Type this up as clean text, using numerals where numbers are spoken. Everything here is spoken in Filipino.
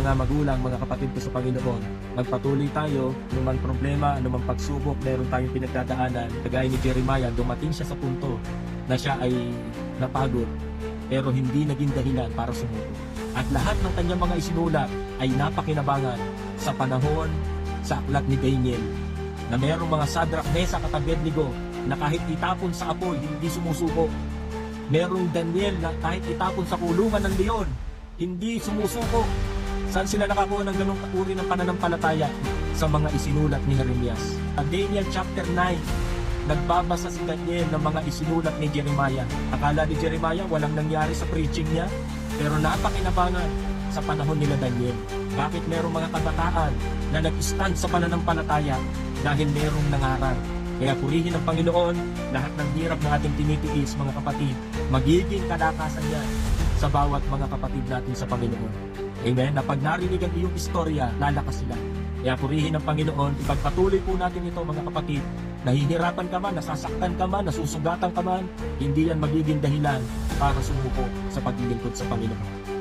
mga magulang, mga kapatid ko sa Panginoon, magpatuloy tayo, anumang problema, anumang pagsubok, meron tayong pinagdadaanan. Kagaya ni Jeremiah, dumating siya sa punto na siya ay napagod, pero hindi naging dahilan para sumuko. At lahat ng kanyang mga isinulat ay napakinabangan sa panahon sa aklat ni Daniel, na mayroong mga Sadrach, Mesach at Abednego na kahit itapon sa apoy, hindi sumusuko. Merong Daniel na kahit itapon sa kulungan ng leon, hindi sumusuko. Saan sila nakakuha ng ganong uri ng pananampalataya? Sa mga isinulat ni Jeremias. Sa Daniel chapter 9, nagbabasa si Daniel ng mga isinulat ni Jeremiah. Akala ni Jeremiah walang nangyari sa preaching niya, pero napakinabangan sa panahon nila Daniel. Bakit merong mga kabataan na nag-stand sa pananampalataya? Dahil merong nangaral. Kaya purihin ng Panginoon, lahat ng hirap na ating tinitiis, mga kapatid, magiging kalakasan yan sa bawat mga kapatid natin sa Panginoon. Amen? Na pag narinig ang iyong istorya, lalakas sila. Kaya purihin ng Panginoon, ipagpatuloy po natin ito, mga kapatid. Nahihirapan ka man, nasasaktan ka man, nasusugatan ka man, hindi yan magiging dahilan para sumuko sa paglilingkod sa Panginoon.